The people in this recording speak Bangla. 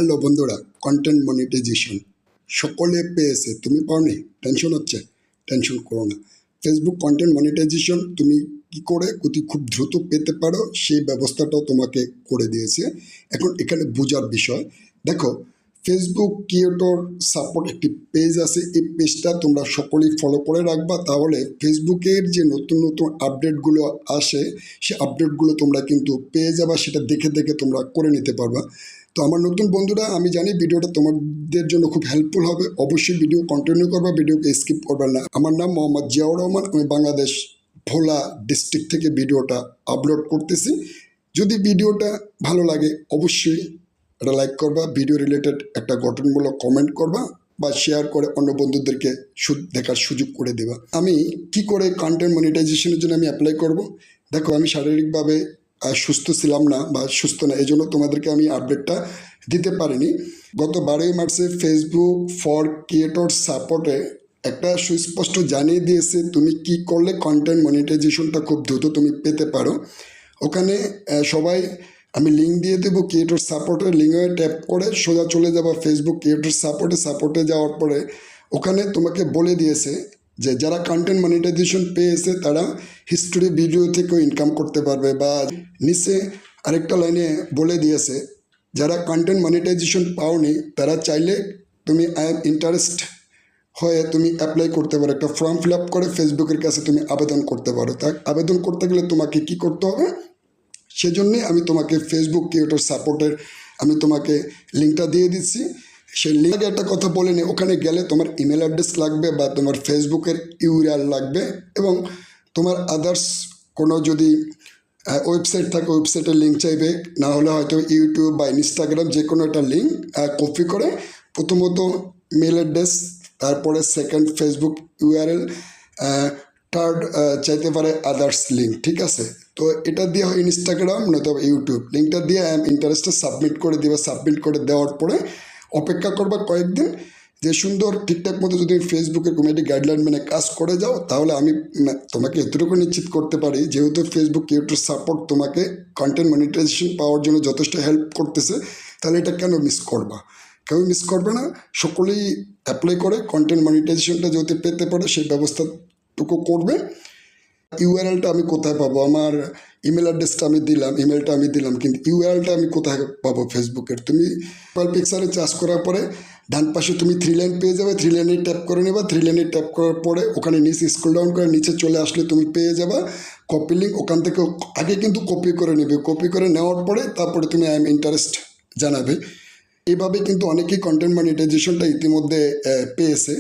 হ্যালো বন্ধুরা, কন্টেন্ট মনিটাইজেশন সকলে পেয়েছে, তুমি পাওনি? টেনশন হচ্ছে? টেনশন করো না। ফেসবুক কন্টেন্ট মনিটাইজেশন তুমি কি করে অতি খুব দ্রুত পেতে পারো সেই ব্যবস্থাটাও তোমাকে করে দিয়েছে। এখন এখানে বোঝার বিষয়, দেখো ফেসবুক ক্রিয়েটর সাপোর্ট একটি পেজ আছে, এই পেজটা তোমরা সকলেই ফলো করে রাখবা, তাহলে ফেসবুকের যে নতুন নতুন আপডেটগুলো আসে সে আপডেটগুলো তোমরা কিন্তু পেয়ে যাবা, সেটা দেখে দেখে তোমরা করে নিতে পারবা। তো আমার নতুন বন্ধুরা, আমি জানি ভিডিওটা তোমাদের জন্য খুব হেল্পফুল হবে, অবশ্যই ভিডিও কন্টিনিউ করবা, ভিডিওকে স্কিপ করবে না। আমার নাম মোহাম্মদ জিয়াউর রহমান, আমি বাংলাদেশ ভোলা ডিস্ট্রিক্ট থেকে ভিডিওটা আপলোড করতেছি। যদি ভিডিওটা ভালো লাগে অবশ্যই একটা লাইক করবা, ভিডিও রিলেটেড একটা গঠনমূলক কমেন্ট করবা বা শেয়ার করে অন্য বন্ধুদেরকে দেখার সুযোগ করে দেবা। আমি কি করে কন্টেন্ট মনিটাইজেশনের জন্য আমি অ্যাপ্লাই করব? দেখো, আমি শারীরিকভাবে সুস্থ ছিলাম না বা সুস্থ না, এই জন্য তোমাদেরকে আমি আপডেটটা দিতে পারিনি। গত 12ই মার্চে ফেসবুক ফর ক্রিয়েটর সাপোর্টে একটা সুস্পষ্ট জানিয়ে দিয়েছে তুমি কি করলে কন্টেন্ট মনিটাইজেশনটা খুব দ্রুত তুমি পেতে পারো। ওখানে সবাই, আমি লিঙ্ক দিয়ে দেবো ক্রিয়েটর সাপোর্টের, লিঙ্কে ট্যাপ করে সোজা চলে যাবা ফেসবুক ক্রিয়েটর সাপোর্টে যাওয়ার পরে ওখানে তোমাকে বলে দিয়েছে যে যারা কন্টেন্ট মনিটাইজেশন পেয়েছে তারা হিস্টোরি ভিডিও থেকেও ইনকাম করতে পারবে, বা নিচে আরেকটা লাইনে বলে দিয়েছে যারা কন্টেন্ট মনিটাইজেশন পাওনি তারা চাইলে তুমি আই এম ইন্টারেস্ট হয়ে তুমি অ্যাপ্লাই করতে পারো, একটা ফর্ম ফিল আপ করে ফেসবুকের কাছে তুমি আবেদন করতে পারো। তা আবেদন করতে গেলে তোমাকে কি করতে হবে, সেজন্যে আমি তোমাকে ফেসবুক ক্রিয়েটর সাপোর্টের আমি তোমাকে লিঙ্কটা দিয়ে দিচ্ছি। সেই লিঙ্কে একটা কথা বলে নি, ওখানে গেলে তোমার ইমেল অ্যাড্রেস লাগবে বা তোমার ফেসবুকের ইউআরএল লাগবে, এবং তোমার আদার্স কোনো যদি ওয়েবসাইট থাকে ওয়েবসাইটের লিঙ্ক চাইবে, না হলে হয়তো ইউটিউব বা ইনস্টাগ্রাম যে কোনো একটা লিঙ্ক কপি করে প্রথমত মেল অ্যাড্রেস, তারপরে সেকেন্ড ফেসবুক ইউআরএল, থার্ড চাইতে পারে আদার্স লিঙ্ক, ঠিক আছে? তো এটা দিয়ে হয় ইনস্টাগ্রাম নয়তো ইউটিউব, লিঙ্কটা দিয়ে আই এম ইন্টারেস্টে সাবমিট করে দিবা। সাবমিট করে দেওয়ার পরে অপেক্ষা করবা কয়েকদিন, যে সুন্দর ঠিকঠাক মতো যদি ফেসবুকের কমিউনিটি গাইডলাইন মেনে কাজ করে যাও, তাহলে আমি তোমাকে এতটুকু নিশ্চিত করতে পারি, যেহেতু ফেসবুক ক্রিয়েটর সাপোর্ট তোমাকে কন্টেন্ট মনিটাইজেশন পাওয়ার জন্য যথেষ্ট হেল্প করতেছে, তাহলে এটা কেন মিস করবা? কেউ মিস করবে না, সকলেই অ্যাপ্লাই করে কন্টেন্ট মনিটাইজেশনটা যাতে পেতে পারে সেই ব্যবস্থাটুকু করবে। ইউআরএলটা আমি কোথায় পাবো? আমার ইমেল অ্যাড্রেসটা আমি দিলাম, ইমেলটা আমি দিলাম, কিন্তু ইউআরএলটা আমি কোথায় পাবো ফেসবুকের? তুমি পিক্সারে চার্জ করার পরে ডান পাশে তুমি 3 লাইন পেয়ে যাবে, 3 লাইনে ট্যাপ করে নেবা। 3 লাইনে ট্যাপ করার পরে ওখানে নিচে স্ক্রল ডাউন করে নিচে চলে আসলে তুমি পেয়ে যাবা কপি লিঙ্ক। ওখান থেকে আগে কিন্তু কপি করে নেবে, কপি করে নেওয়ার পরে তারপরে তুমি আই এম ইন্টারেস্ট জানাবে। এভাবে কিন্তু অনেকেই কন্টেন্ট মনিটাইজেশনটা ইতিমধ্যে পেয়েছে।